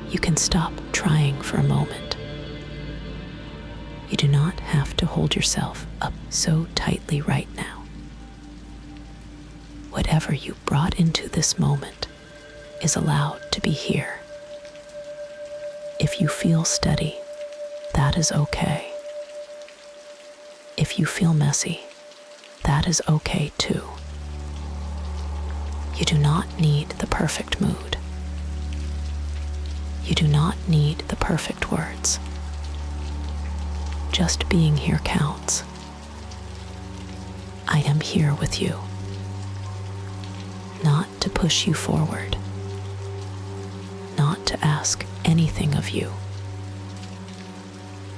you can stop trying for a moment. You do not have to hold yourself up so tightly right now. Whatever you brought into this moment is allowed to be here. If you feel steady, that is okay. If you feel messy, that is okay too. You do not need the perfect mood. You do not need the perfect words. Just being here counts. I am here with you, not to push you forward, not to ask anything of you,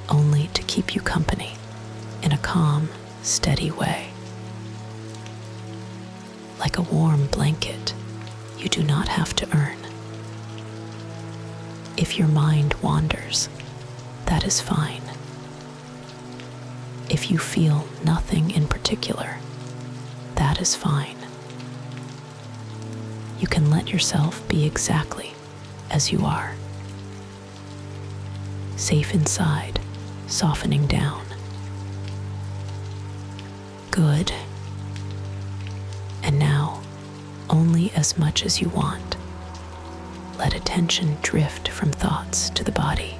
only to keep you company in a calm, steady way. Like a warm blanket, you do not have to earn. If your mind wanders, that is fine. If you feel nothing in particular, that is fine. You can let yourself be exactly as you are. Safe inside, softening down. Good. And now, only as much as you want. Let attention drift from thoughts to the body.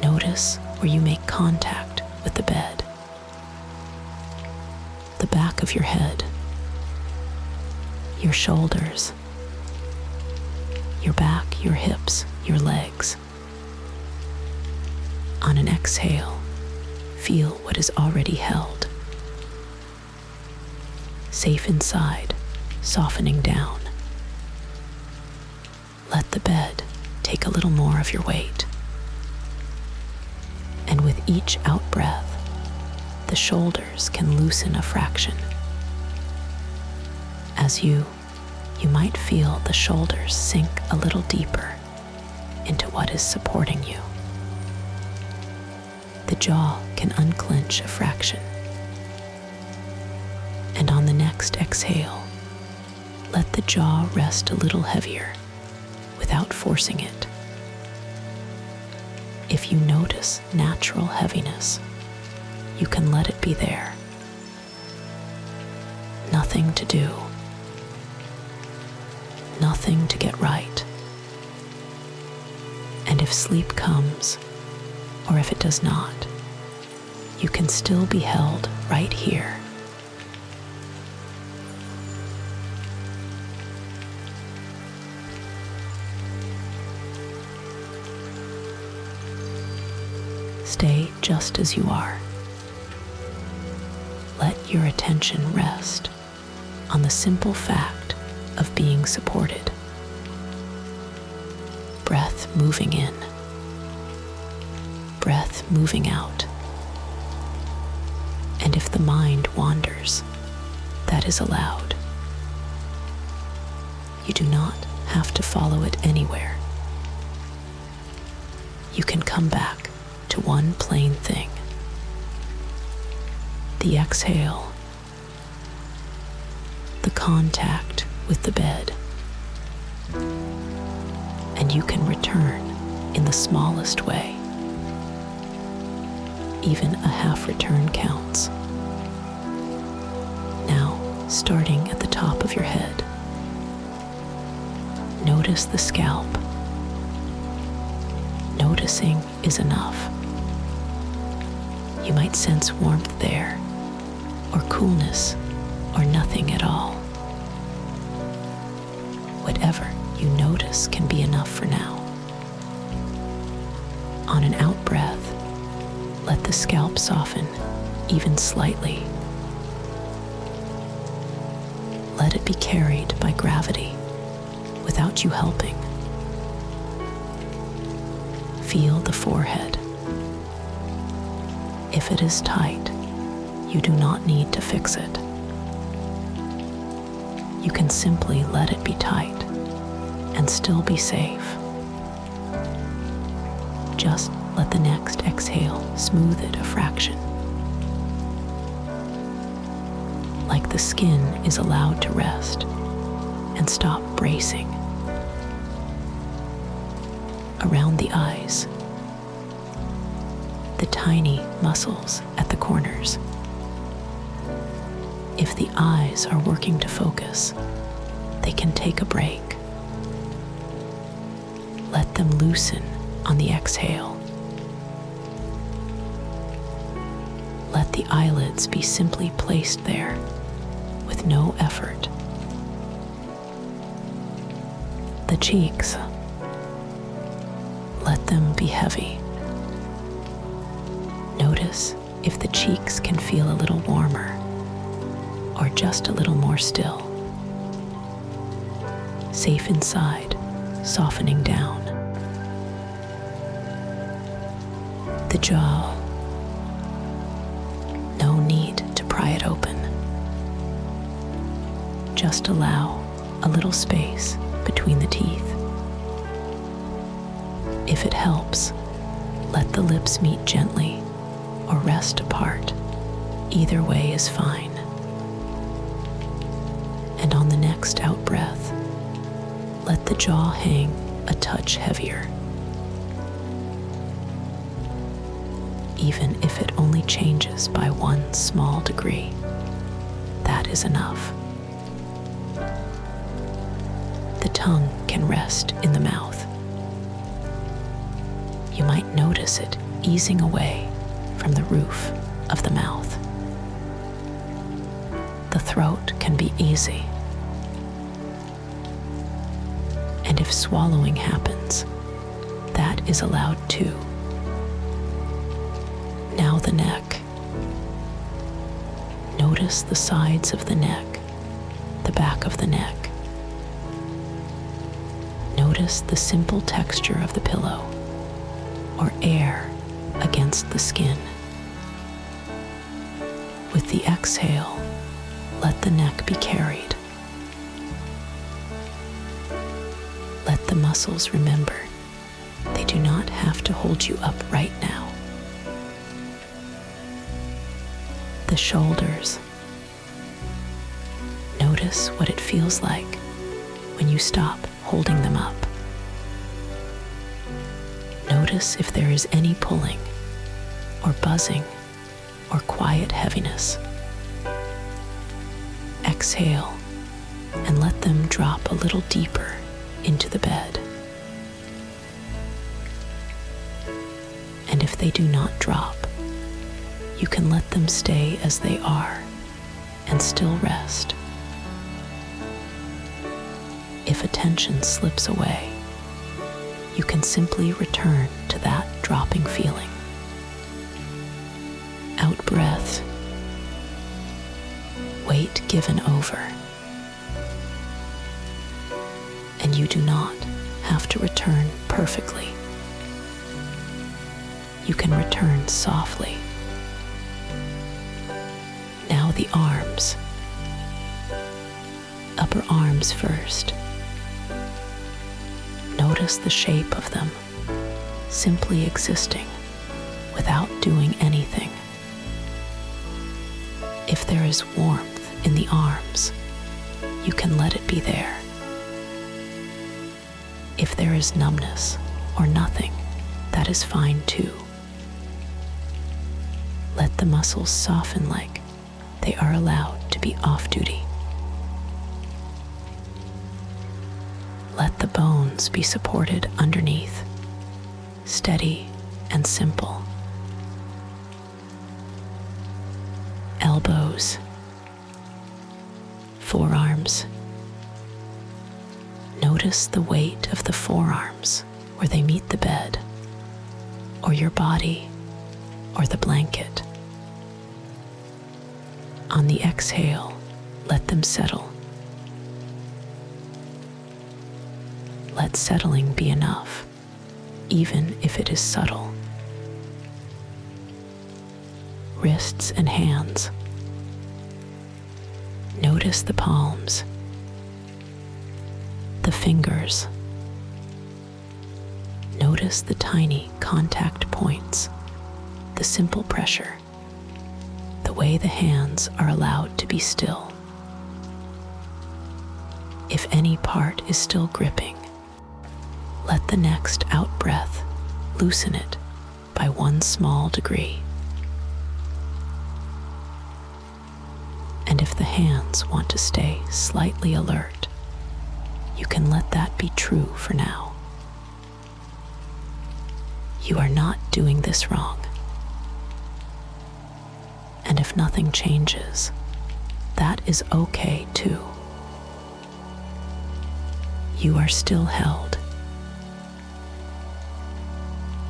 Notice where you make contact with the bed. The back of your head, your shoulders, your back, your hips, your legs. On an exhale, feel what is already held. Safe inside, softening down. Let the bed take a little more of your weight. And with each out-breath, the shoulders can loosen a fraction. As you might feel the shoulders sink a little deeper into what is supporting you. The jaw can unclench a fraction. And on the next exhale, let the jaw rest a little heavier without forcing it. If you notice natural heaviness, you can let it be there. Nothing to do. Nothing to get right. And if sleep comes, or if it does not, you can still be held right here. Stay just as you are. Let your attention rest on the simple fact of being supported. Breath moving in, breath moving out. And if the mind wanders, that is allowed. You do not have to follow it anywhere. You can come back to one plain thing: the exhale, the contact with the bed. And you can return in the smallest way. Even a half return counts. Now, starting at the top of your head, notice the scalp. Noticing is enough. You might sense warmth there, or coolness, or nothing at all. Whatever you notice can be enough for now. On an out breath, let the scalp soften, even slightly. Let it be carried by gravity, without you helping. Feel the forehead. If it is tight, you do not need to fix it. You can simply let it be tight and still be safe. Just let the next exhale smooth it a fraction. Like the skin is allowed to rest and stop bracing. around the eyes, the tiny muscles at the corners. If the eyes are working to focus, they can take a break. Let them loosen on the exhale. Let the eyelids be simply placed there with no effort. The cheeks, let them be heavy. Notice if the cheeks can feel a little warmer or just a little more still. Safe inside, softening down. The jaw, no need to pry it open. Just allow a little space between the teeth. If it helps, let the lips meet gently or rest apart. Either way is fine. And on the next out breath, let the jaw hang a touch heavier. Even if it only changes by 1 small degree, that is enough. The tongue can rest in the mouth. You might notice it easing away from the roof of the mouth. The throat can be easy. And if swallowing happens, that is allowed too. Now the neck. Notice the sides of the neck, the back of the neck. Notice the simple texture of the pillow or air against the skin. With the exhale, let the neck be carried. Let the muscles remember they do not have to hold you up right now. The shoulders. Notice what it feels like when you stop holding them up. Notice if there is any pulling or buzzing or quiet heaviness. Exhale and let them drop a little deeper into the bed. And if they do not drop, you can let them stay as they are and still rest. If attention slips away, you can simply return to that dropping feeling. Out breath. Weight given over. And you do not have to return perfectly. You can return softly. Now the arms. Upper arms first. Notice the shape of them, simply existing without doing anything. If there is warmth in the arms, you can let it be there. If there is numbness or nothing, that is fine too. Let the muscles soften like they are allowed to be off duty. Let the bones be supported underneath, steady and simple. Elbows, forearms. Notice the weight of the forearms where they meet the bed, or your body, or the blanket. On the exhale, let them settle. Let settling be enough, even if it is subtle. Wrists and hands. Notice the palms, the fingers. Notice the tiny contact points, the simple pressure, the way the hands are allowed to be still. If any part is still gripping, Let the next out-breath loosen it by one small degree. And if the hands want to stay slightly alert, you can let that be true for now. You are not doing this wrong. And if nothing changes, that is okay too. You are still held,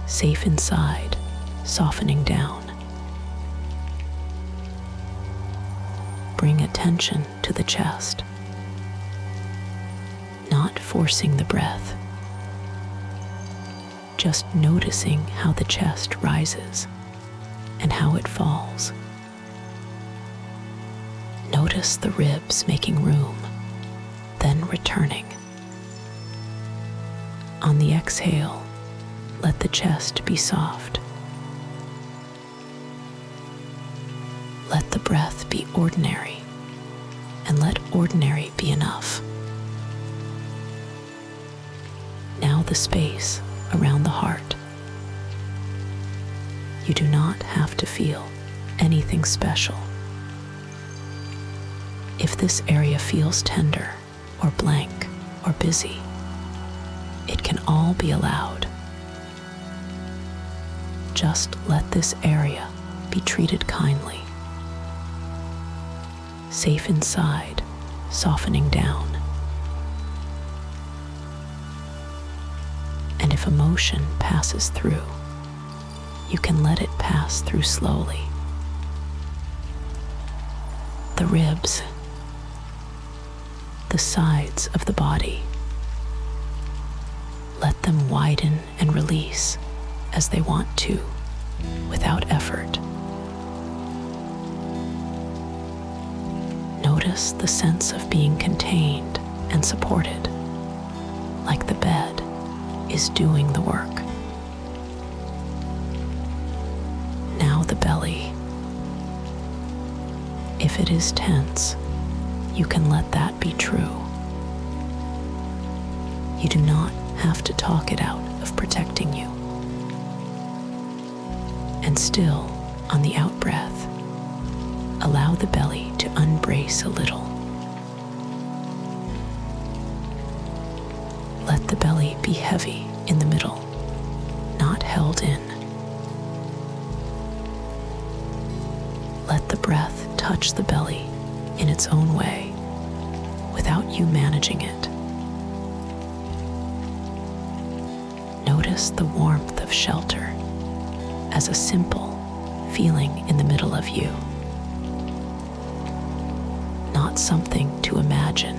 safe inside, softening down. Bring attention to the chest, not forcing the breath, just noticing how the chest rises and how it falls. Notice the ribs making room, then returning. On the exhale, let the chest be soft. Let the breath be ordinary, and let ordinary be enough. Now the space around the heart. You do not have to feel anything special. If this area feels tender, or blank, or busy, it can all be allowed. Just let this area be treated kindly. Safe inside, softening down. And if emotion passes through, you can let it pass through slowly. The ribs, the sides of the body, let them widen and release as they want to, without effort. Notice the sense of being contained and supported, like the bed is doing the work. Now the belly. If it is tense, you can let that be true. You do not have to talk it out of protecting you. And still, on the out-breath, allow the belly to unbrace a little. Let the belly be heavy in the middle, not held in. Let the breath touch the belly in its own way, without you managing it. Notice the warmth of shelter as a simple feeling in the middle of you. Not something to imagine,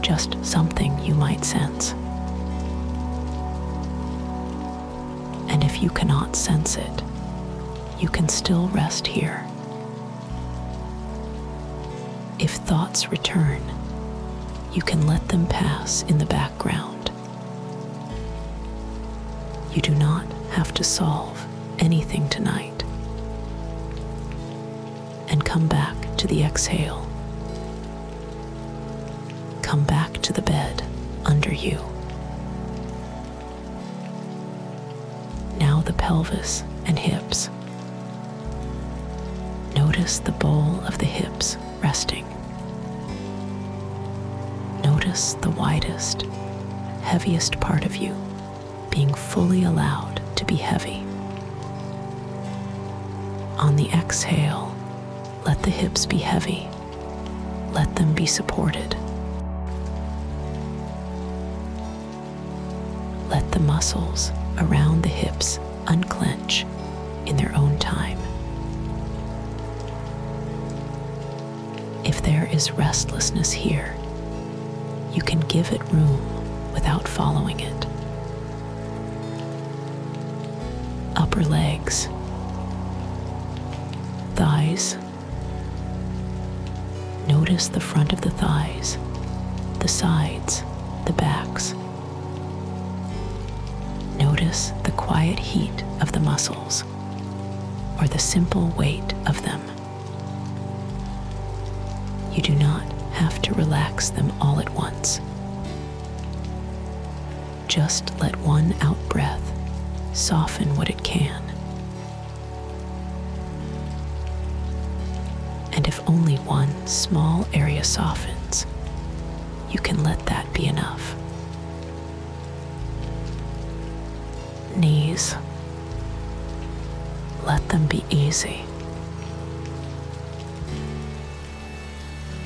just something you might sense. And if you cannot sense it, you can still rest here. If thoughts return, you can let them pass in the background. You do not have to solve anything tonight. And come back to the exhale. Come back to the bed under you. Now the pelvis and hips. Notice the bowl of the hips resting. Notice the widest, heaviest part of you being fully allowed to be heavy. On the exhale, let the hips be heavy. Let them be supported. Let the muscles around the hips unclench in their own time. If there is restlessness here, you can give it room without following it. Upper legs, thighs. Notice the front of the thighs, the sides, the backs. Notice the quiet heat of the muscles, or the simple weight of them. You do not have to relax them all at once. Just let one out-breath soften what it can. And if only one small area softens, you can let that be enough. Knees, let them be easy.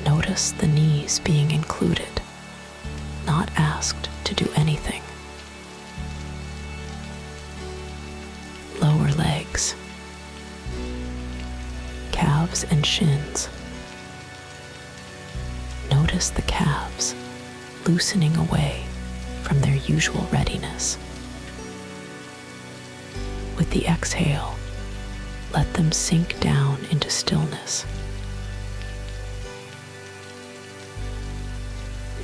Notice the knees being included, not asked to do anything. Lower legs, calves and shins. Notice the calves loosening away from their usual readiness. With the exhale, let them sink down into stillness.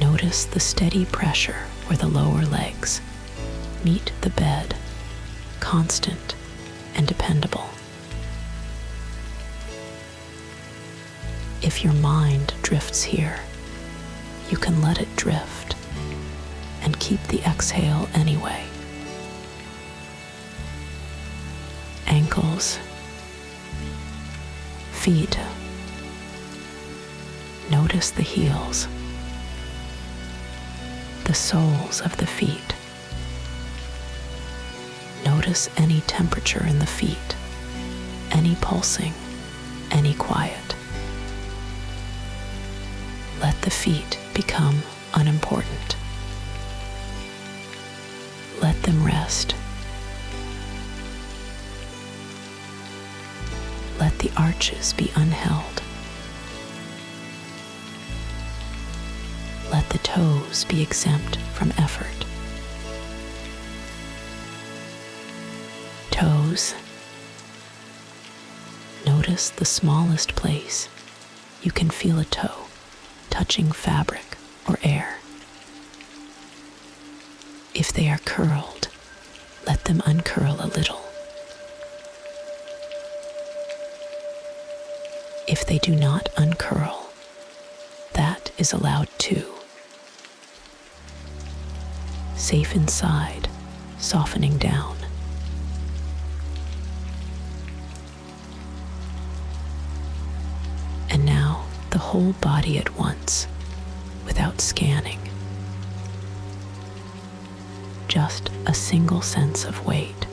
Notice the steady pressure where the lower legs meet the bed, constant and dependable. If your mind drifts here, you can let it drift and keep the exhale anyway. Ankles, feet. Notice the heels, the soles of the feet. Notice any temperature in the feet, any pulsing, any quiet. Let the feet become unimportant. Let them rest. Let the arches be unheld. Let the toes be exempt from effort. Toes. Notice the smallest place you can feel a toe touching fabric or air. If they are curled, let them uncurl a little. If they do not uncurl, that is allowed too. Safe inside, softening down. And now the whole body at once, without scanning. Just a single sense of weight,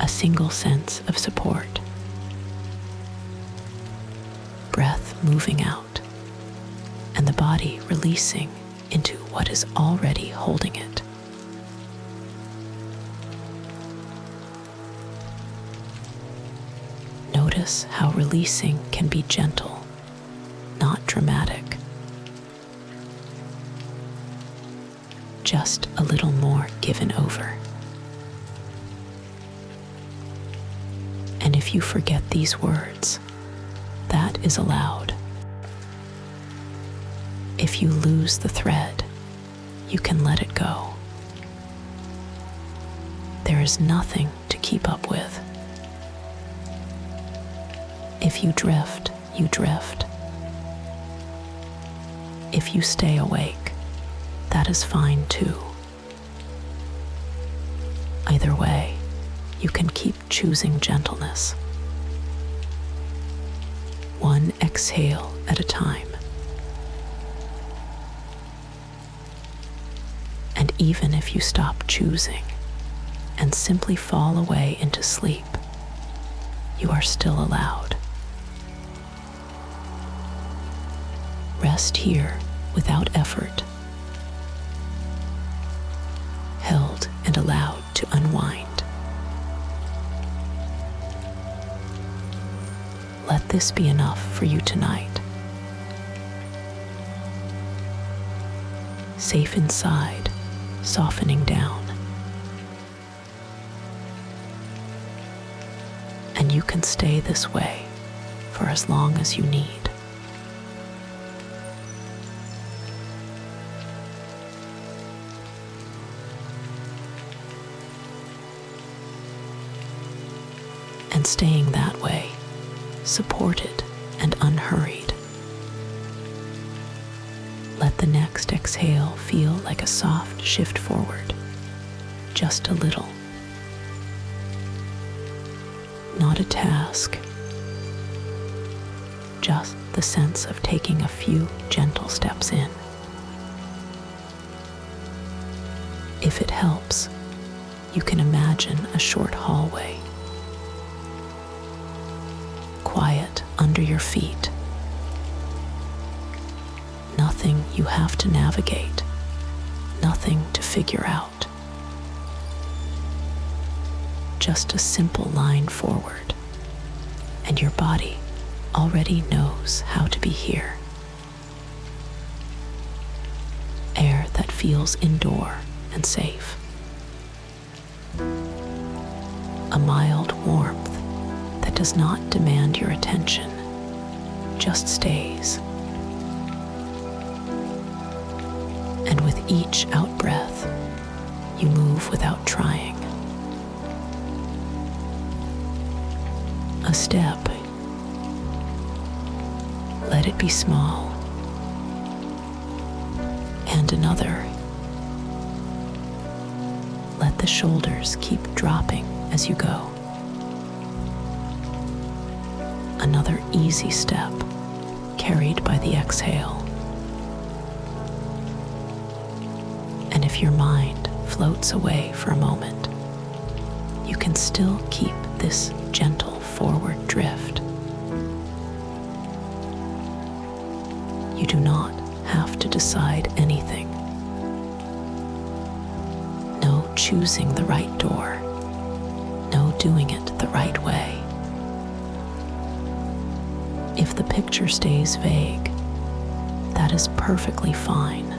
a single sense of support. Breath moving out, and the body releasing into what is already holding it. Notice how releasing can be gentle, not dramatic. Just a little more given over. And if you forget these words, that is allowed. If you lose the thread, you can let it go. There is nothing to keep up with. If you drift, you drift. If you stay awake, that is fine too. Either way, you can keep choosing gentleness. One exhale at a time. And even if you stop choosing and simply fall away into sleep, you are still allowed. Rest here without effort, held and allowed to unwind. Let this be enough for you tonight. Safe inside, softening down. And you can stay this way for as long as you need. And staying that way, supported and unhurried. Let the the next exhale feel like a soft shift forward, just a little. Not a task, just the sense of taking a few gentle steps in. If it helps, you can imagine a short hallway, quiet under your feet. Nothing you have to navigate, nothing to figure out. Just a simple line forward, and your body already knows how to be here. Air that feels indoor and safe. A mild warmth that does not demand your attention, just stays. And with each out-breath, you move without trying. A step, let it be small. And another. Let the shoulders keep dropping as you go. Another easy step, carried by the exhale. And if your mind floats away for a moment, you can still keep this gentle forward drift. You do not have to decide anything. No choosing the right door. No doing it the right way. If the picture stays vague, that is perfectly fine.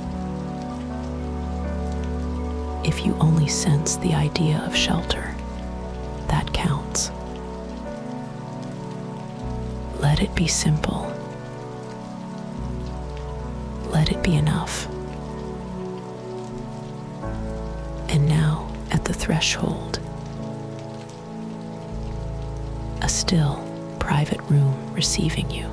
If you only sense the idea of shelter, that counts. Let it be simple. Let it be enough. And now, at the threshold, a still, private room receiving you.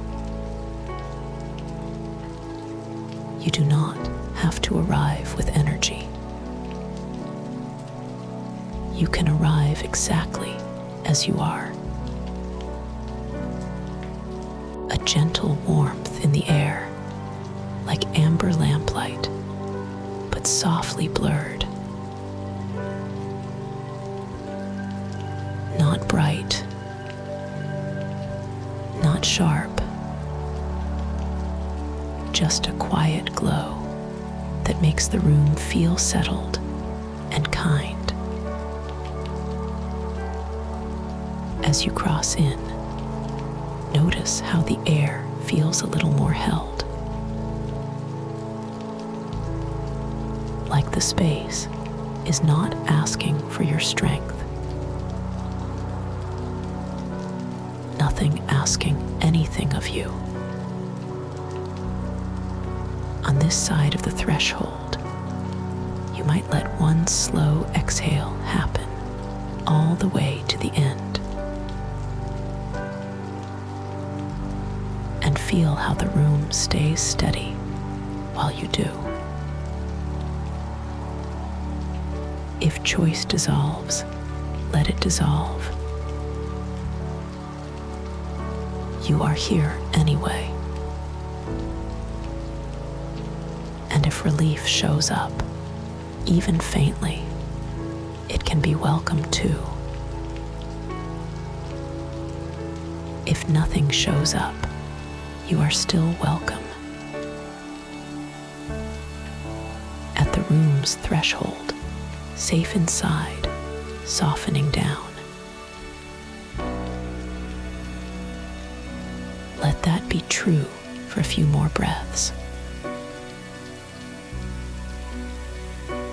You do not have to arrive with energy. You can arrive exactly as you are. A gentle warmth in the air, like amber lamplight, but softly blurred. Not bright, not sharp, just a quiet glow that makes the room feel settled and kind. As you cross in, notice how the air feels a little more held. Like the space is not asking for your strength. Nothing asking anything of you. On this side of the threshold, you might let one slow exhale happen all the way to the end. And feel how the room stays steady while you do. If choice dissolves, let it dissolve. You are here anyway. And if relief shows up, even faintly, it can be welcome too. If nothing shows up, you are still welcome. At the room's threshold, safe inside, softening down. Let that be true for a few more breaths.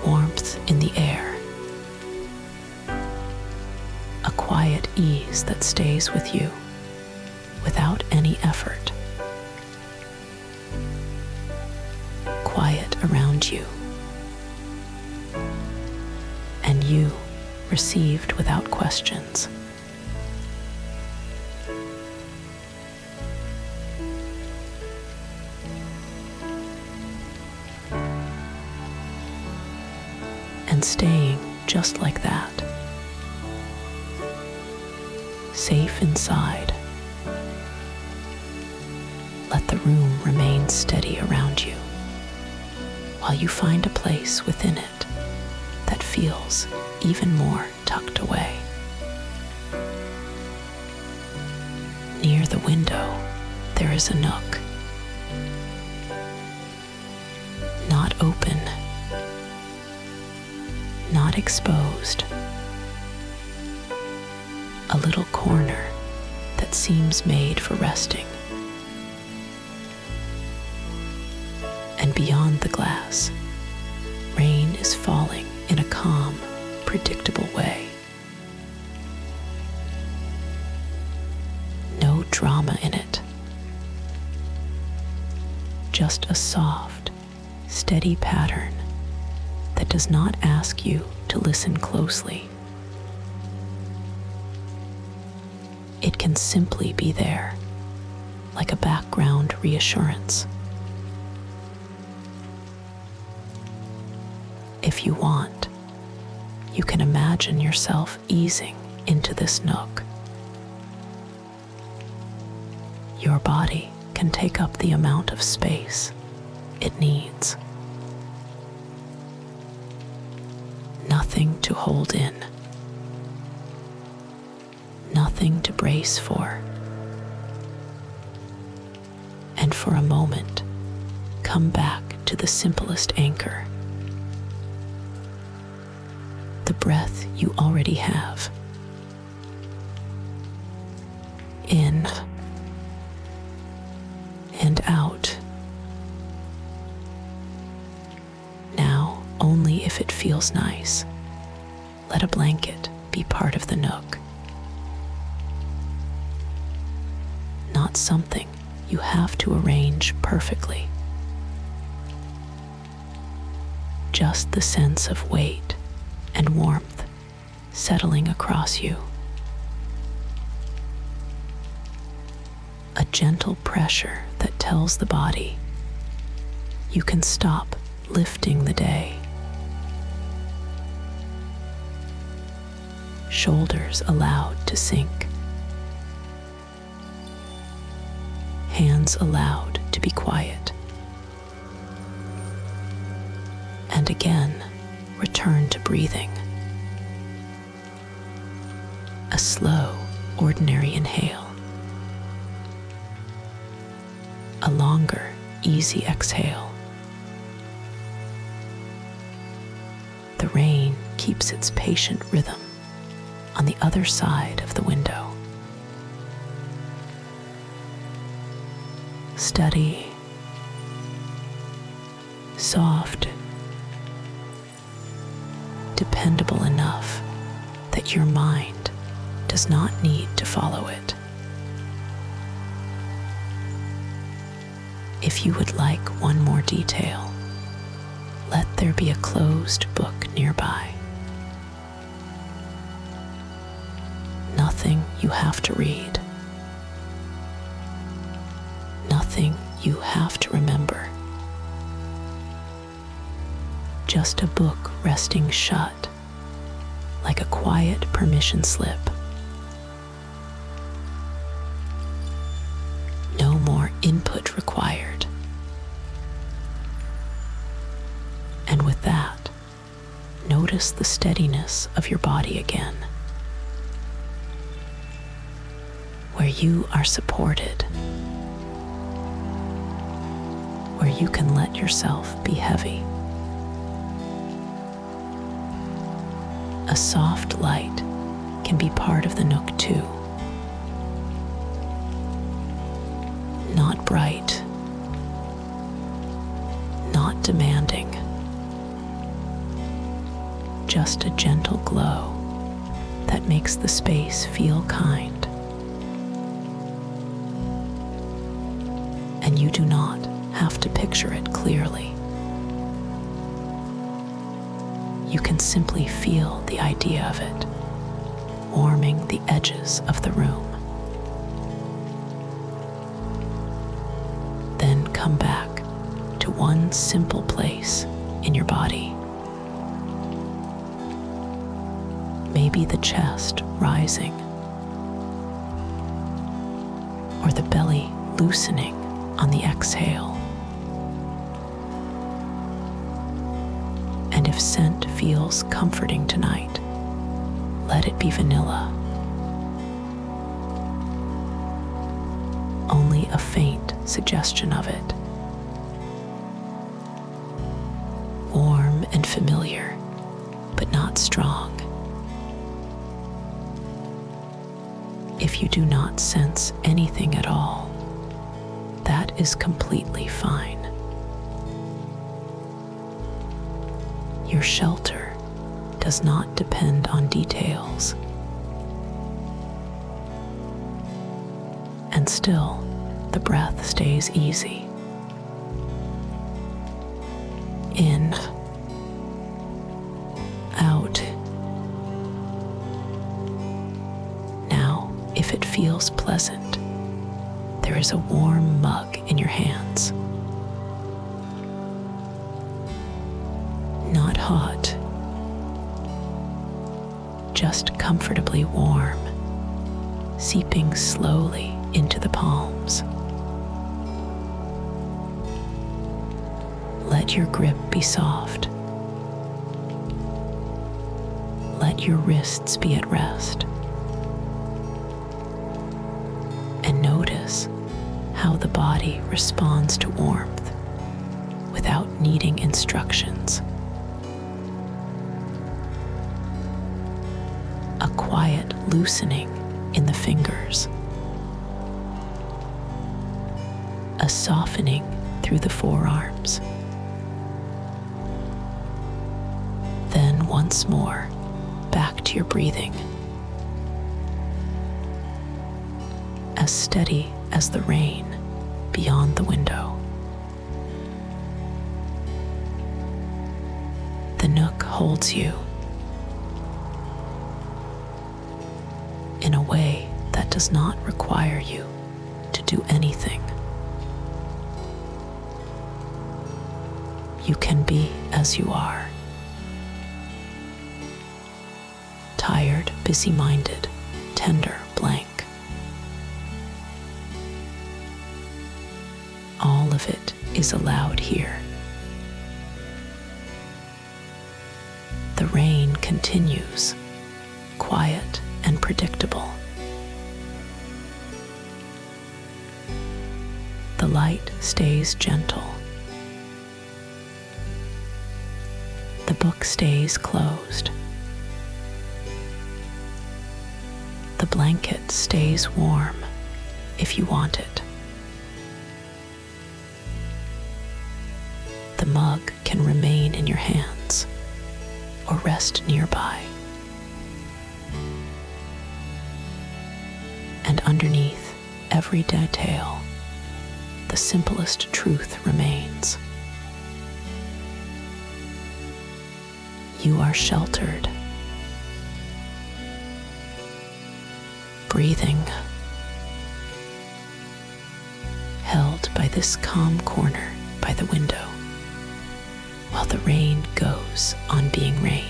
Warmth in the air. A quiet ease that stays with you without any effort. Quiet around you. And you received without questions. and staying just like that, safe inside. Let the room remain steady around you while you find a place within it that feels even more tucked away. Near the window, there is a nook, not open, not exposed, a little corner that seems made for resting. And beyond the glass, rain is falling in a calm, predictable way. No drama in it, just a soft, steady pattern that does not ask you to listen closely. It can simply be there, like a background reassurance. If you want, you can imagine yourself easing into this nook. Your body can take up the amount of space it needs. Nothing to hold in, nothing to brace for. And for a moment, come back to the simplest anchor, the breath you already have. In and out. Now, only if it feels nice, let a blanket be part of the nook. Not something you have to arrange perfectly. Just the sense of weight and warmth settling across you. A gentle pressure that tells the body you can stop lifting the day. Shoulders allowed to sink. Hands allowed to be quiet. And again, return to breathing. A slow, ordinary inhale. A longer, easy exhale. The rain keeps its patient rhythm on the other side of the window. Steady, soft, dependable enough that your mind does not need to follow it. If you would like one more detail, let there be a closed book nearby. Nothing you have to read. Nothing you have to remember. Just a book resting shut, like a quiet permission slip. No more input required. And with that, notice the steadiness of your body again, where you are supported, where you can let yourself be heavy. A soft light can be part of the nook too. Not bright, not demanding, just a gentle glow that makes the space feel kind. And you do not have to picture it clearly. You can simply feel the idea of it, warming the edges of the room. Then come back to one simple place in your body. Maybe the chest rising, or the belly loosening on the exhale. And if scent feels comforting tonight, let it be vanilla. Only a faint suggestion of it. Warm and familiar, but not strong. If you do not sense anything at all, that is completely fine. Your shelter does not depend on details. And still, the breath stays easy. In, out. Now, if it feels pleasant, there is a warm mug in your hands. Not hot, just comfortably warm, seeping slowly into the palms. Let your grip be soft. Let your wrists be at rest. And notice how the body responds to warmth without needing instructions. A quiet loosening in the fingers. A softening through the forearms. Then once more, back to your breathing. As steady as the rain beyond the window. The nook holds you in a way that does not require you to do anything. You can be as you are. Tired, busy-minded, tender, blank. All of it is allowed here. The rain continues, quiet and predictable. The light stays gentle. The book stays closed. The blanket stays warm if you want it. The mug can remain in your hands or rest nearby. And underneath every detail, the simplest truth remains. You are sheltered, breathing, held by this calm corner by the window, while the rain goes on being rain.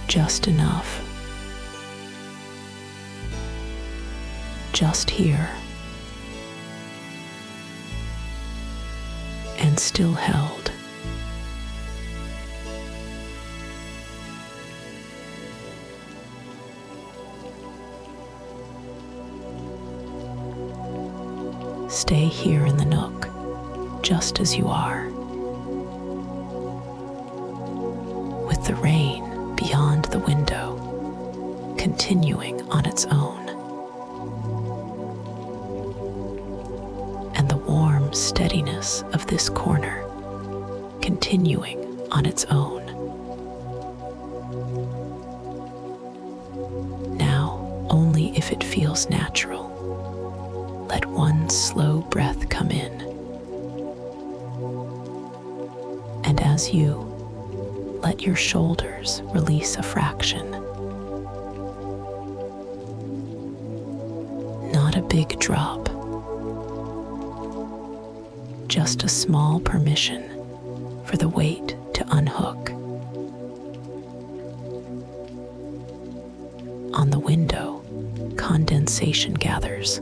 Just enough. Just here. And still held. Stay here in the nook, just as you are, with the rain beyond the window, continuing on its own, and the warm steadiness of this corner, continuing on its own. Now, only if it feels natural, let one slow breath come in. And as you let your shoulders release a fraction, not a big drop, just a small permission for the weight to unhook. On the window, condensation gathers.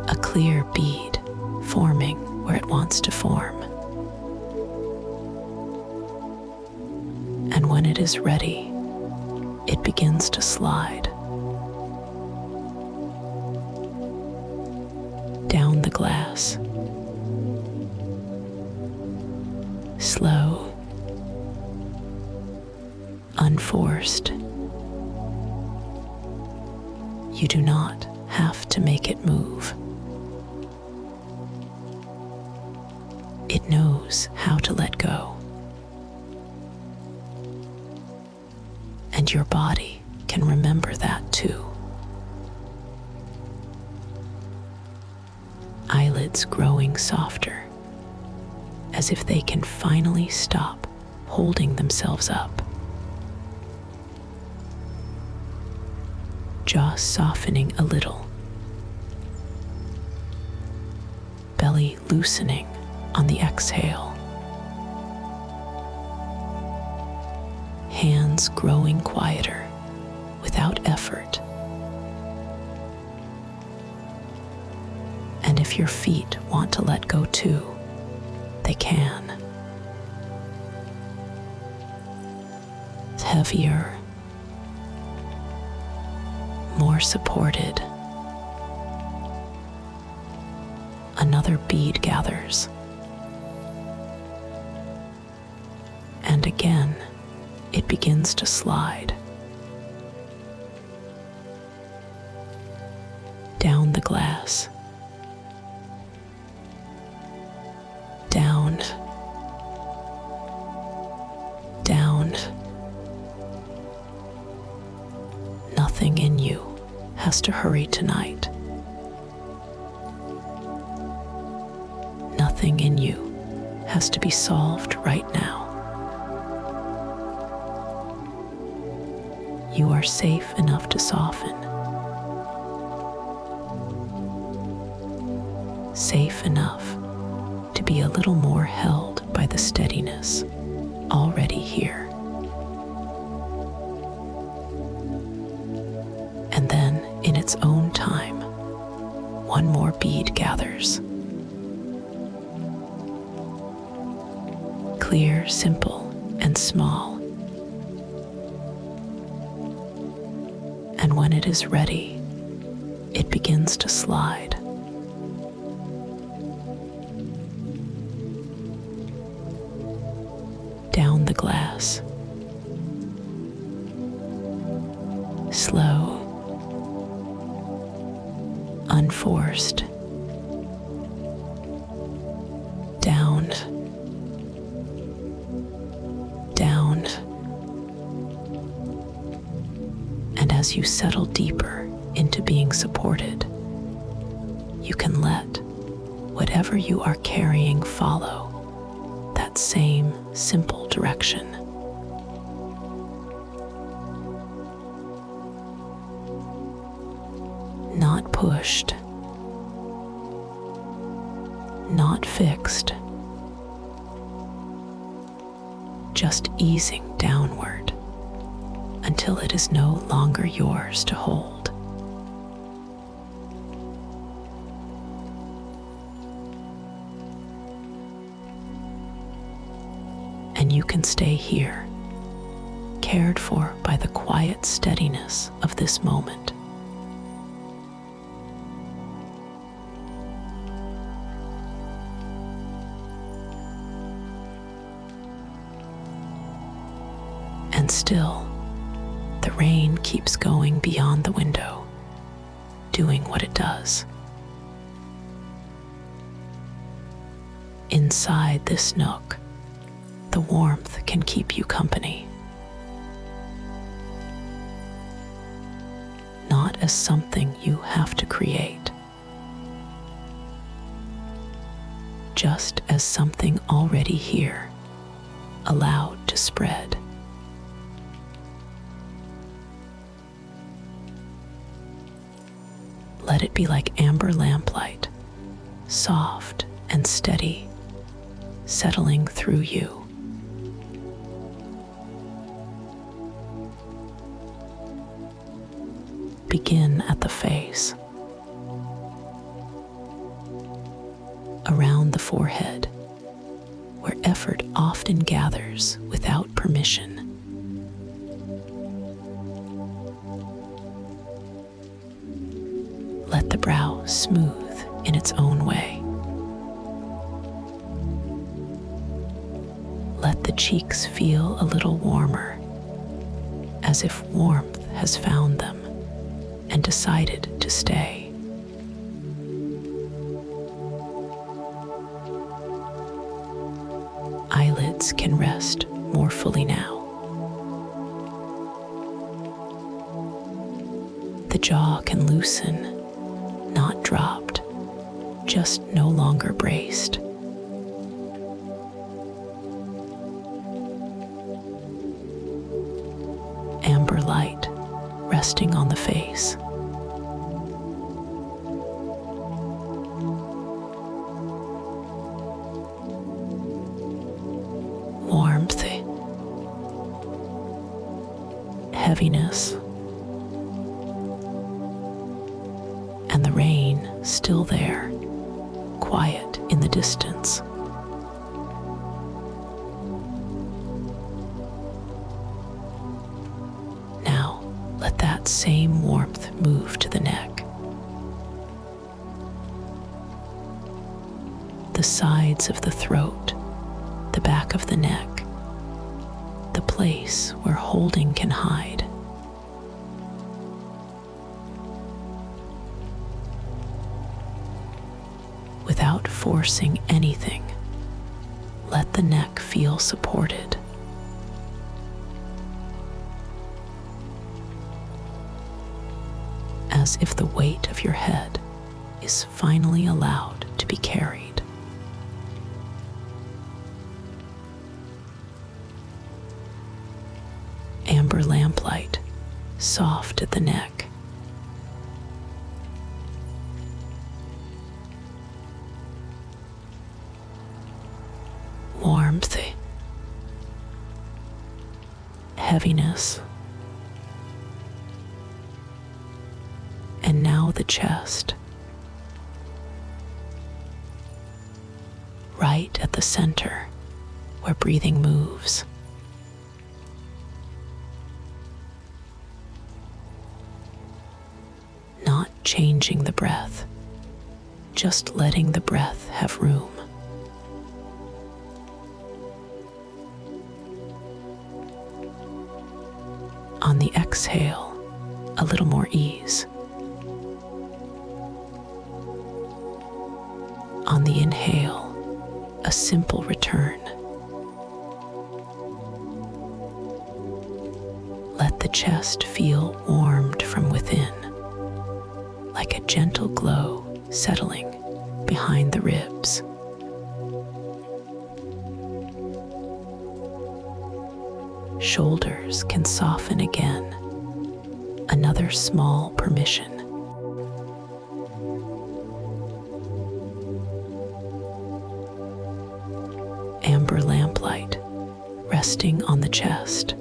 A clear bead forming where it wants to form. And when it is ready, it begins to slide down the glass. Slow, unforced. You do not have to make it move. It knows how to let go. And your body can remember that too. Eyelids growing softer, as if they can finally stop holding themselves up. Jaw softening a little. Belly loosening on the exhale. Hands growing quieter without effort. And if your feet want to let go too, they can. It's heavier, more supported. Another bead gathers. And again, it begins to slide down the glass. Down, down. Nothing in you has to hurry tonight. Nothing in you has to be solved right now. You are safe enough to soften. Safe enough to be a little more held by the steadiness already here. And then, in its own time, one more bead gathers. Clear, simple, and small. And when it is ready, it begins to slide. Down the glass. Slow, unforced. Down, down. And as you settle deeper into being supported, you can let whatever you are carrying follow that same simple direction. Not pushed, not fixed, just easing downward until it is no longer yours to hold. And you can stay here, cared for by the quiet steadiness of this moment. And still, the rain keeps going beyond the window, doing what it does. Inside this nook, the warmth can keep you company. Not as something you have to create, just as something already here, allowed to spread. Let it be like amber lamplight, soft and steady, settling through you. Begin at the face, around the forehead, where effort often gathers without permission. Let the brow smooth in its own way. Let the cheeks feel a little warmer, as if warmth has found them and decided to stay. Eyelids can rest more fully now. The jaw can loosen, not dropped, just no longer braced. Amber light resting on the face. Warmth, heaviness, and the rain still there, quiet in the distance. Now, let that same warmth move to the neck, the sides of the throat, the back of the neck, the place where holding can hide. Without forcing anything, let the neck feel supported. As if the weight of your head is finally allowed to be carried. Amber lamplight, soft at the neck. Warmth, heaviness, and now the chest, right at the center where breathing moves. Not changing the breath, just letting the breath have room. On the exhale, a little more ease. On the inhale, a simple return. Let the chest feel warmed from within, like a gentle glow settling behind the ribs. Shoulders can soften again, another small permission. Amber lamplight resting on the chest.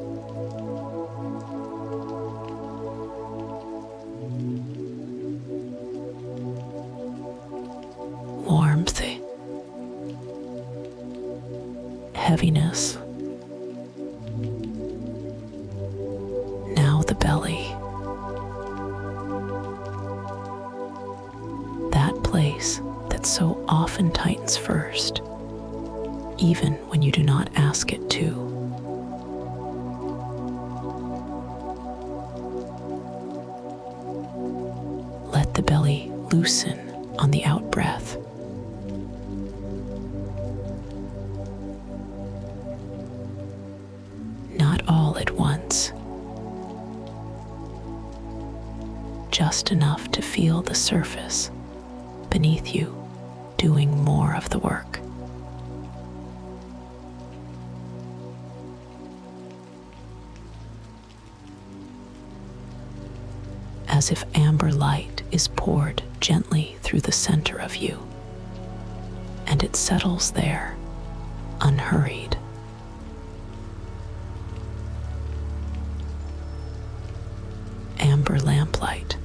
Warmth, heaviness. Now the belly. That place that so often tightens first, even when you do not ask it to. Let the belly loosen on the out-breath. Not all at once, just enough to feel the surface beneath you doing more of the work. As if amber light is poured gently through the center of you, and it settles there, unhurried. Amber lamplight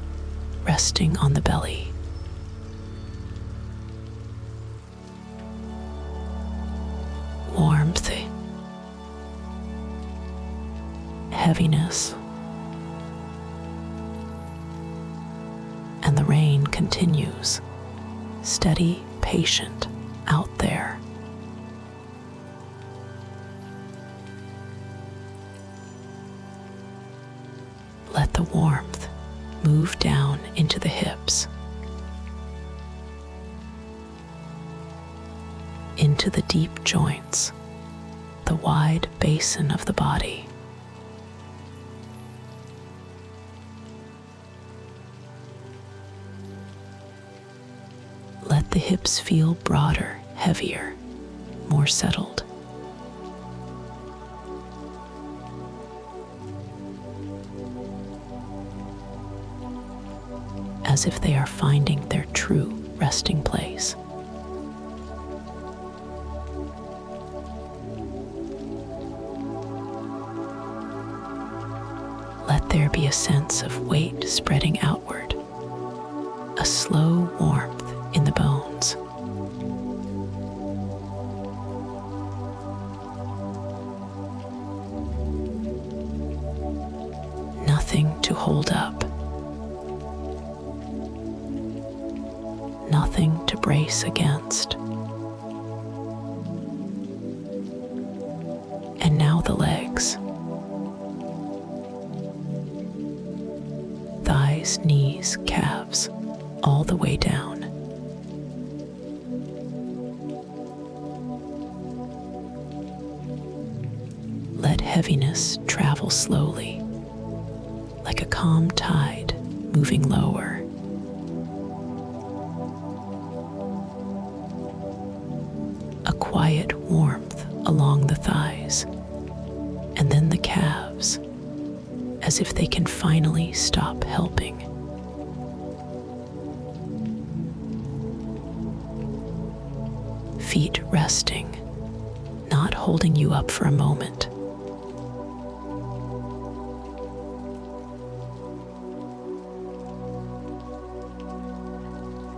resting on the belly. Warmth, heaviness, and the rain continues, steady, patient, out there. Let the warmth move down into the hips, into the deep joints, the wide basin of the body. Let the hips feel broader, heavier, more settled. As if they are finding their true resting place. Let there be a sense of weight spreading outward, a slow warmth in the bones. Nothing to hold up. Nothing to brace against. And now the legs. Thighs, knees, calves, all the way down. Let heaviness travel slowly, like a calm tide moving lower. A quiet warmth along the thighs, and then the calves, as if they can finally stop helping. Feet resting, not holding you up for a moment.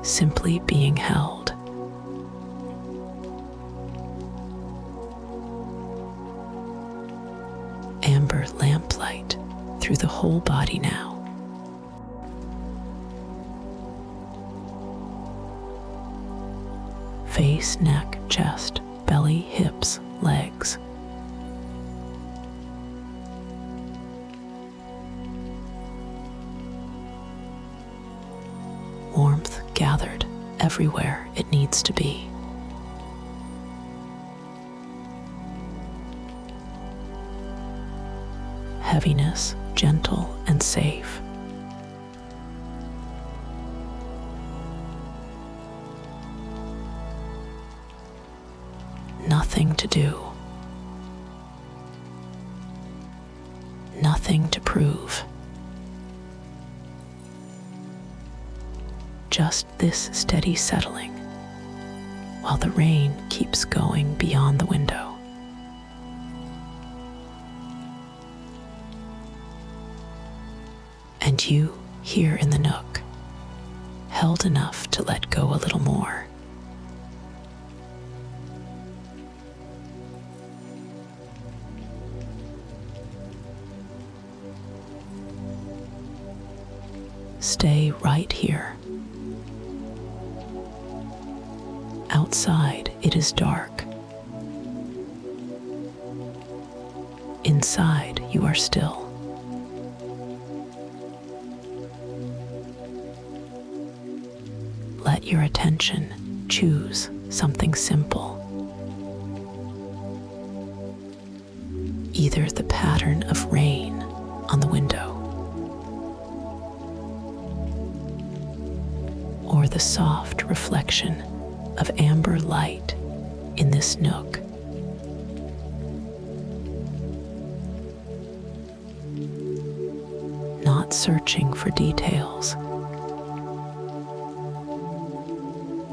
Simply being held. Amber lamplight through the whole body now. Face, neck, chest, belly, hips, legs. Warmth gathered everywhere it needs to be. Heaviness gentle and safe. Nothing to do. Nothing to prove. Just this steady settling while the rain keeps going beyond the window. And you, here in the nook, held enough to let go a little more. Stay right here. Outside, it is dark. Inside, you are still. Let your attention choose something simple. Either the pattern of rain on the window, or the soft reflection of amber light in this nook. Not searching for details,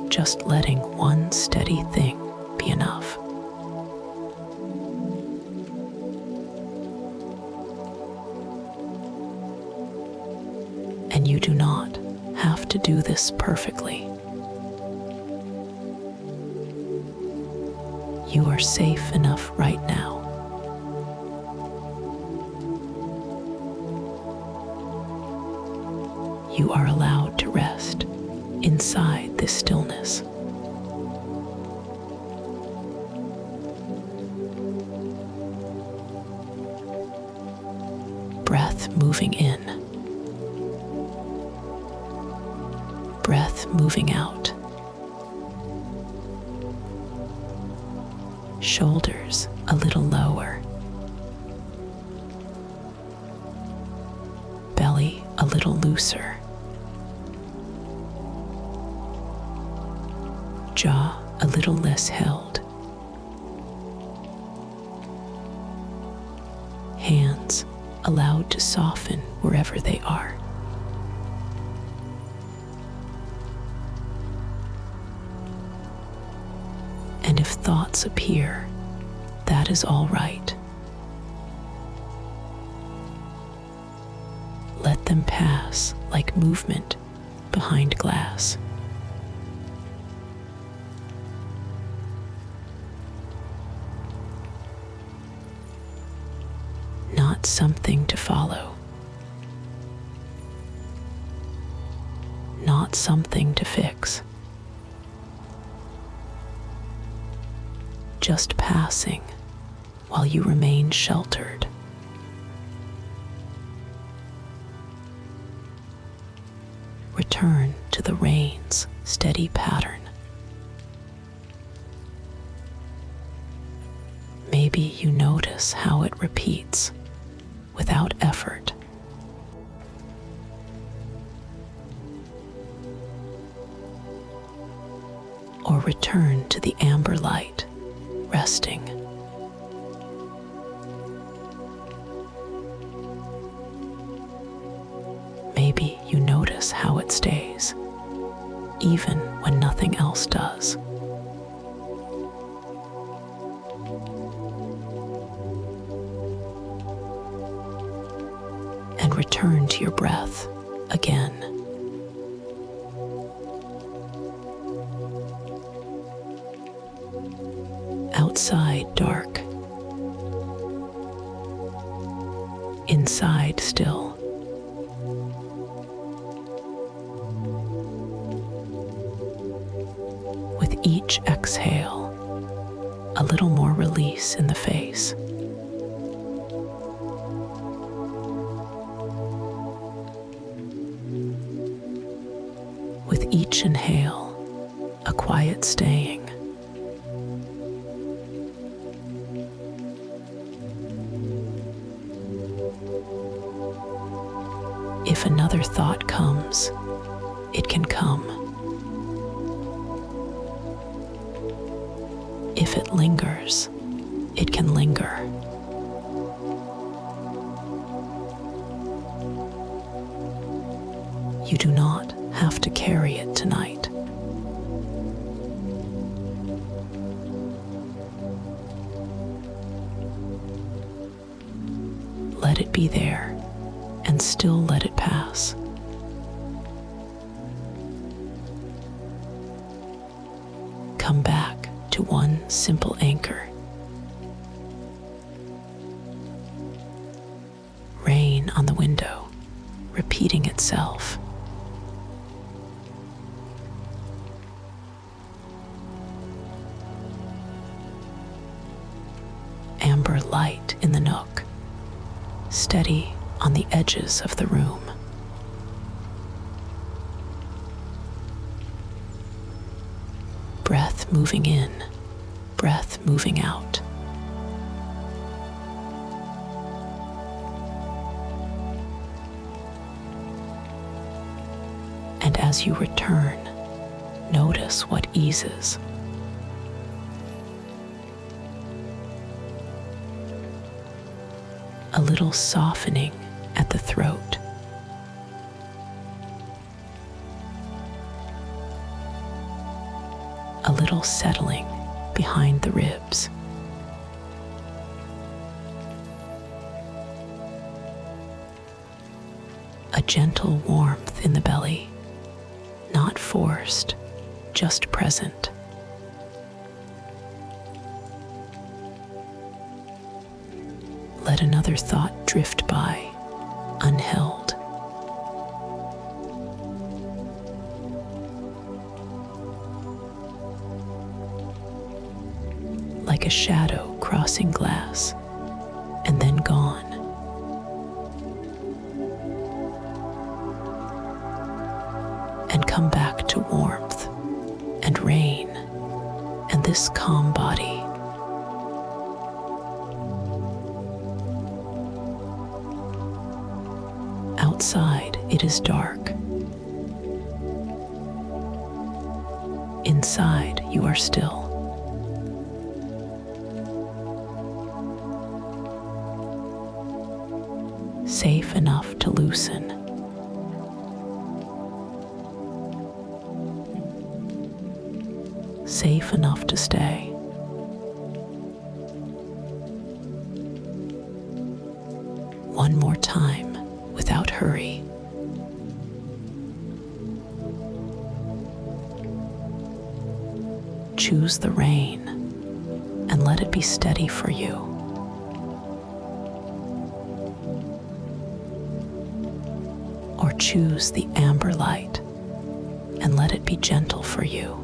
just letting one steady thing be enough. And you do not have to do this perfectly. You are safe enough right now. You are allowed to rest inside this stillness. Breath moving in, breath moving out. Shoulders a little lower, belly a little looser, jaw a little less held, hands allowed to soften wherever they are. And if thoughts appear, that is all right. Let them pass like movement behind glass. Not something to follow. Not something to fix. Just passing while you remain sheltered. Return to the rain's steady pattern. Maybe you notice how it repeats without effort. Or return to the amber light, resting. Maybe you notice how it stays, even when nothing else does. And return to your breath again. Outside dark, inside still. With each exhale, a little more release in the face. With each inhale, a quiet staying. If another thought comes, it can come. If it lingers, it can linger. You do not have to carry it tonight. Let it be there and still let it pass. Come back to one simple anchor. Rain on the window, repeating itself. Amber light in the nook, steady on the edges of the room. Breath moving in, breath moving out. And as you return, notice what eases. A little softening at the throat. a little settling behind the ribs. A gentle warmth in the belly, not forced, just present. Let another thought drift by, unheld. Like a shadow crossing glass, and then gone. And come back to warmth and rain and this calm body. Outside it is dark. Inside you are still. Safe enough to loosen. Safe enough to stay. One more time, without hurry. Choose the rain and let it be steady for you. Or choose the amber light and let it be gentle for you.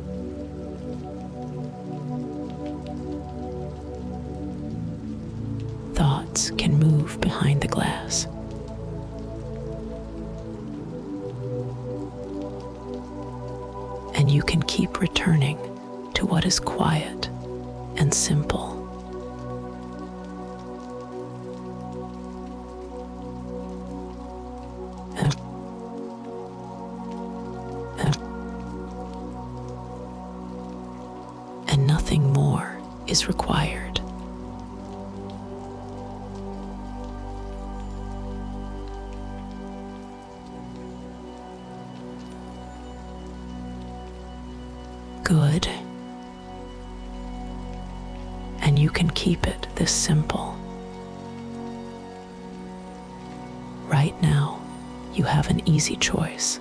Thoughts can move behind the glass. And you can keep returning to what is quiet and simple. And nothing more is required. Good. And you can keep it this simple. Right now, you have an easy choice.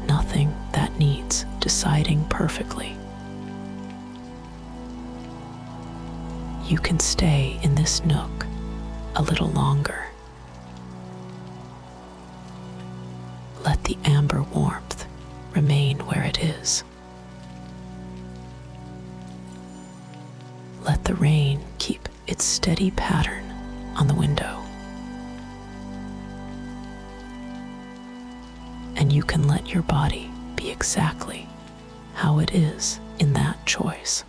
Nothing that needs deciding perfectly. You can stay in this nook a little longer. Let the amber warmth remain where it is. Let the rain keep its steady pattern on the window. And you can let your body be exactly how it is in that choice.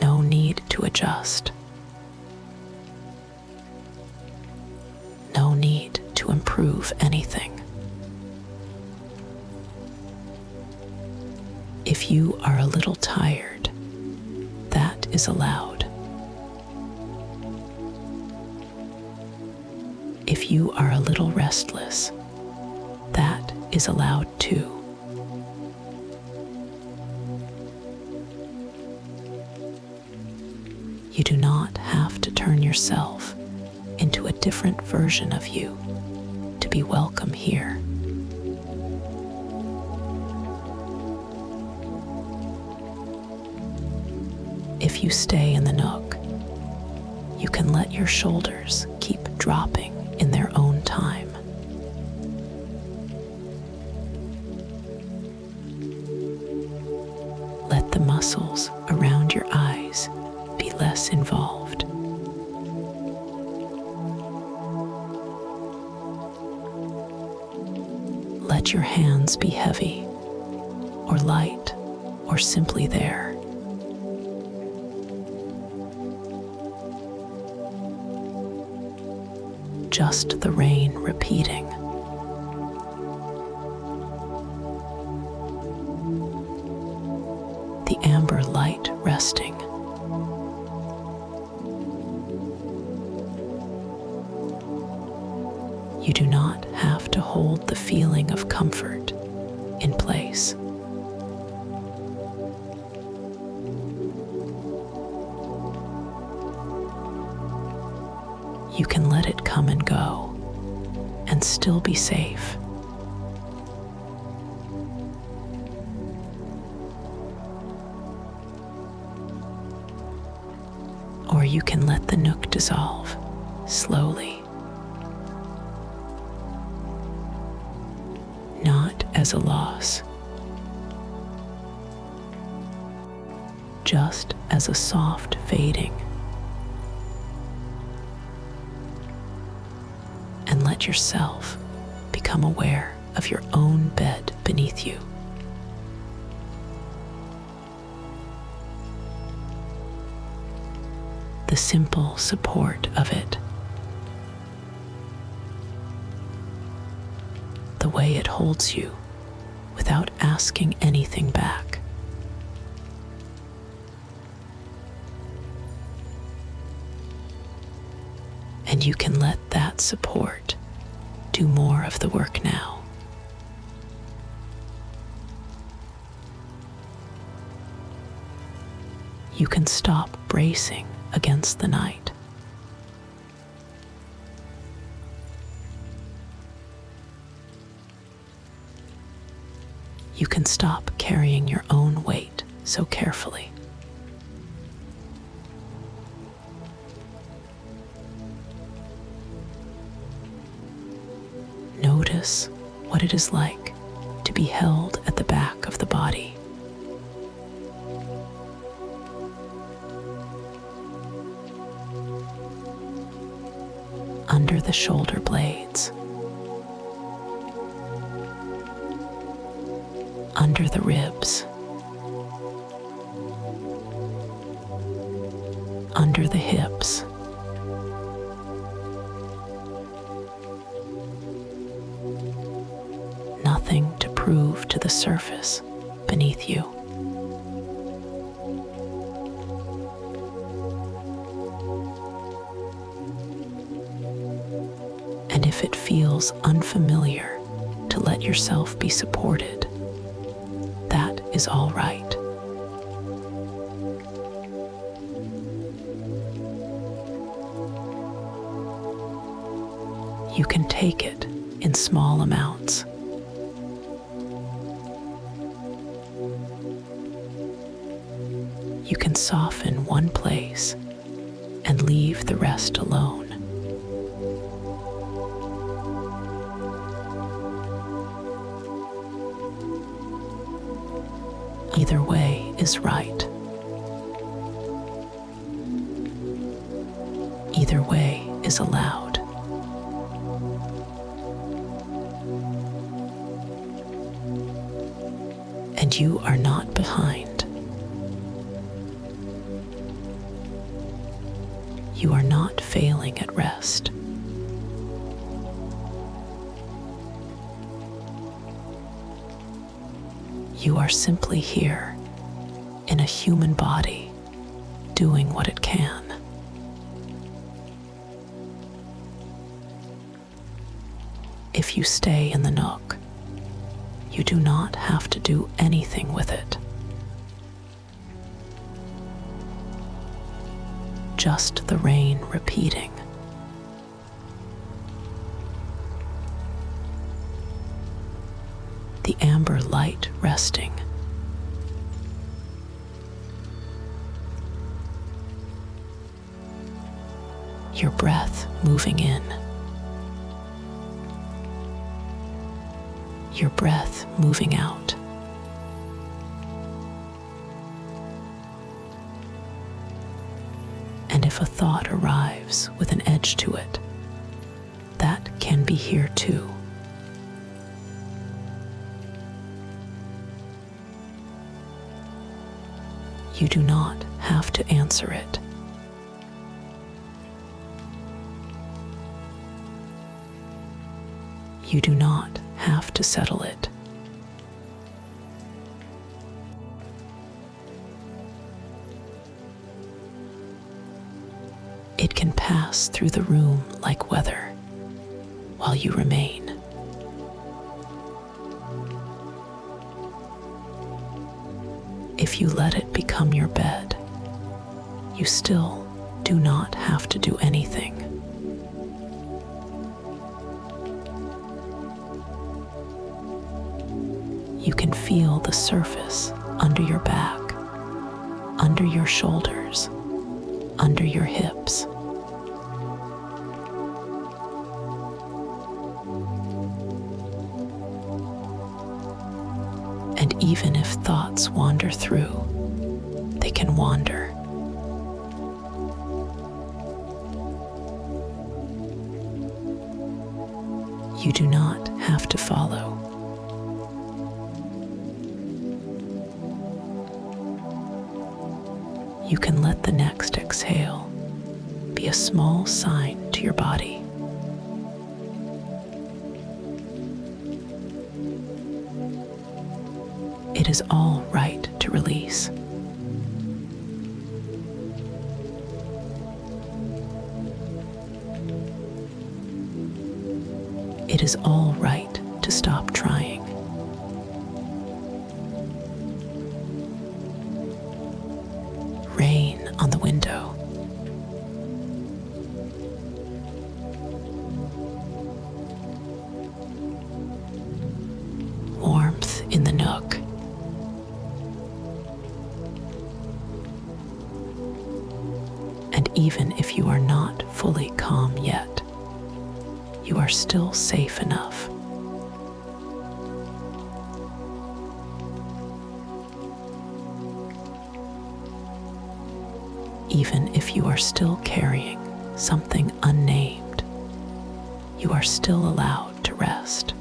No need to adjust. No need to improve anything. If you are a little tired, that is allowed. If you are a little restless, that is allowed too. You do not have to turn yourself into a different version of you to be welcome here. If you stay in the nook, you can let your shoulders keep dropping in their own time. Let the muscles around your eyes be less involved. Let your hands be heavy, or light, or simply there. Just the rain repeating. The amber light resting. You do not have to hold the feeling of comfort in place. You can let it come and go and still be safe. Or you can let the nook dissolve slowly, not as a loss, just as a soft fading. And let yourself become aware of your own bed beneath you. The simple support of it, the way it holds you without asking anything back. And you can let that support do more of the work now. You can stop bracing against the night. You can stop carrying your own weight so carefully. Notice what it is like to be held at the back of the body. Under the shoulder blades, under the ribs, under the hips, nothing to prove to the surface beneath you. And if it feels unfamiliar to let yourself be supported, that is all right. You can take it in small amounts. You can soften one place and leave the rest alone. Either way is right. Either way is allowed. And you are not behind. You are not failing at rest. You are simply here in a human body doing what it can. If you stay in the nook, you do not have to do anything with it. Just the rain repeating. The amber light resting. Your breath moving in. Your breath moving out. And if a thought arrives with an edge to it, that can be here too. You do not have to answer it. You do not have to settle it. It can pass through the room like weather, while you remain. If you let it become your bed, you still do not have to do anything. You can feel the surface under your back, under your shoulders, under your hips. And even if thoughts wander through, they can wander. You do not have to follow. You can let the next exhale be a small sign to your body. It is all right to release. It is all right to stop trying. Rain on the window. Warmth in the nook. And even if you are not fully calm yet, you are still safe enough. Even if you are still carrying something unnamed, you are still allowed to rest.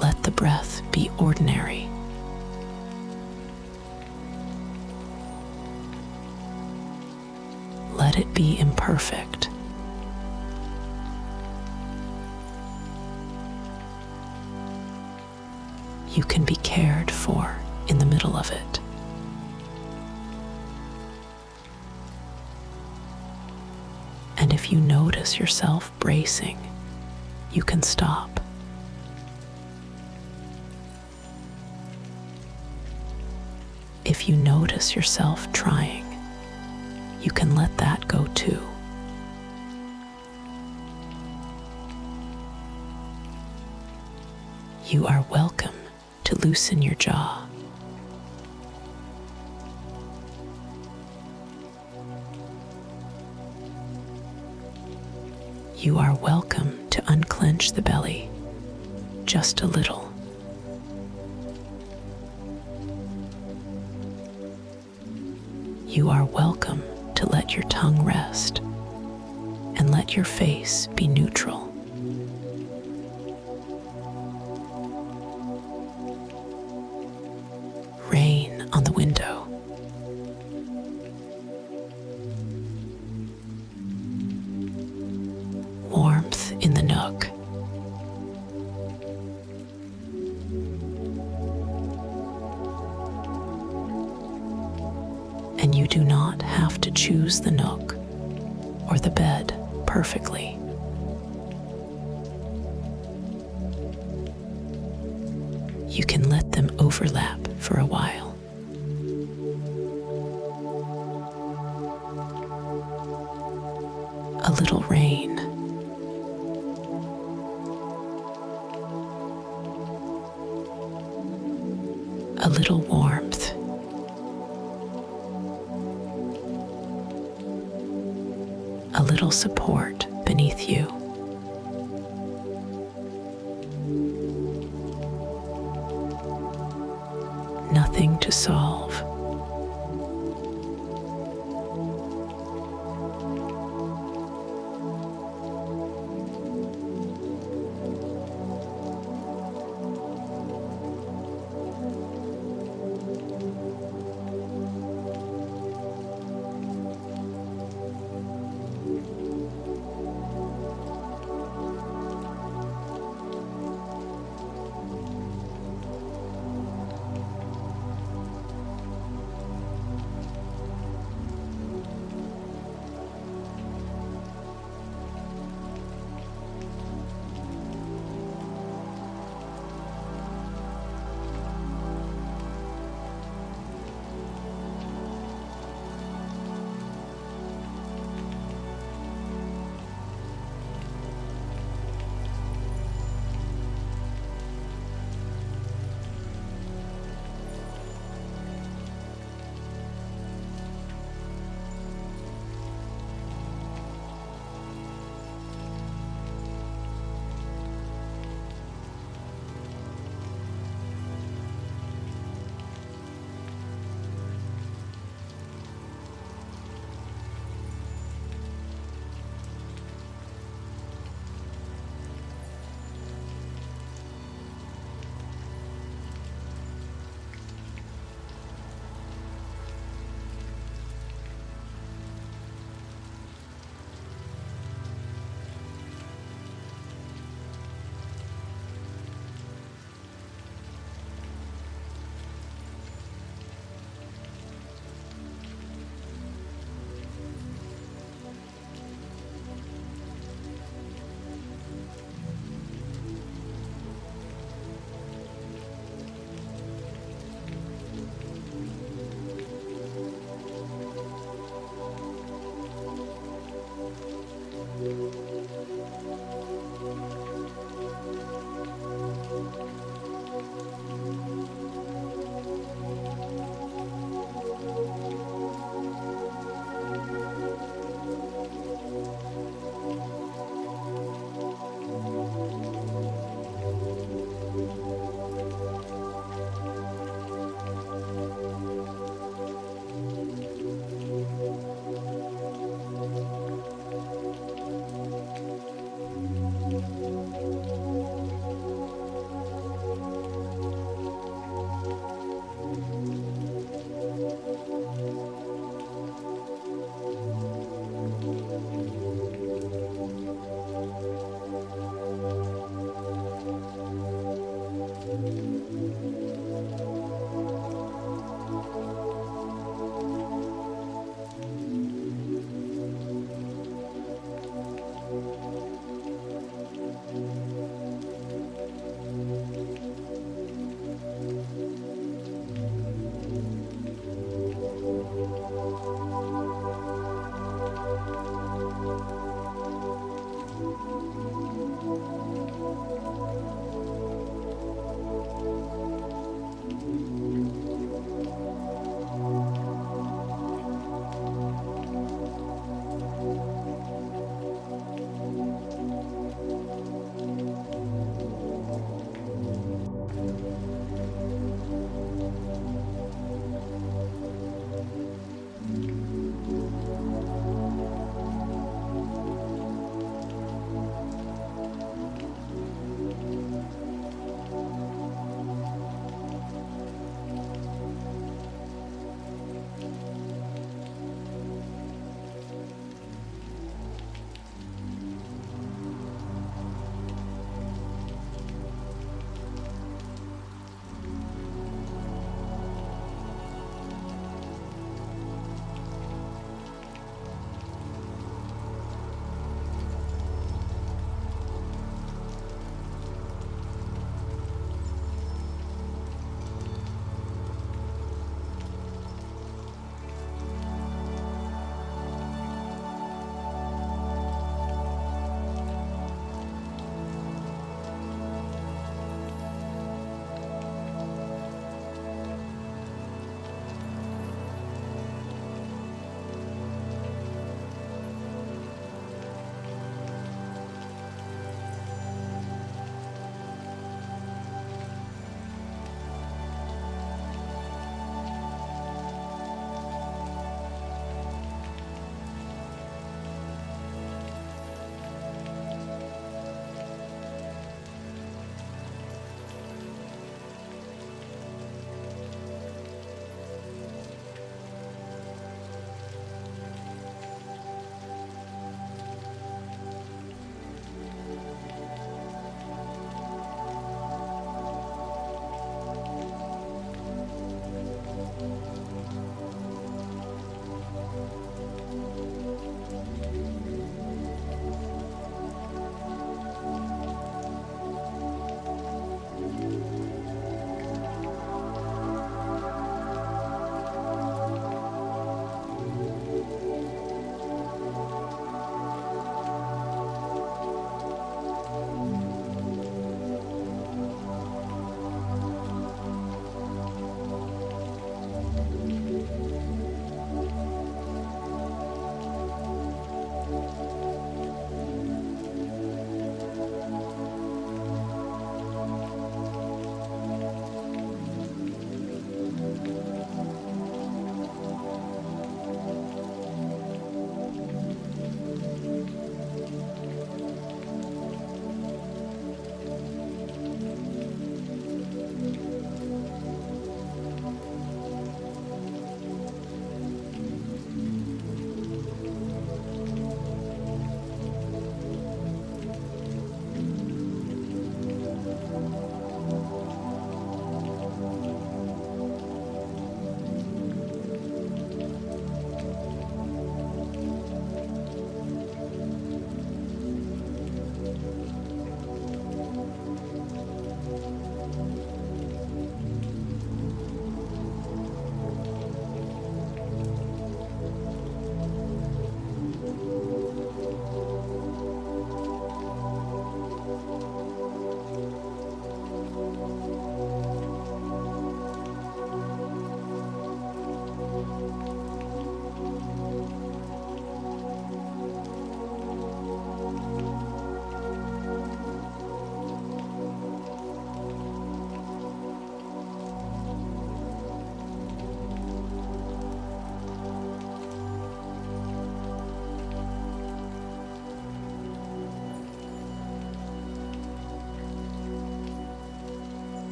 Let the breath be ordinary. Let it be imperfect. You can be cared for in the middle of it. And if you notice yourself bracing, you can stop. If you notice yourself trying, you can let that go too. You are welcome to loosen your jaw. You are welcome to unclench the belly just a little. You are welcome to let your tongue rest and let your face be neutral. Rain on the window. Warmth in the nook. And you do not have to choose the nook or the bed perfectly. You can let them overlap for a while. A little rain. A little warmth. A little support beneath you. Nothing to solve.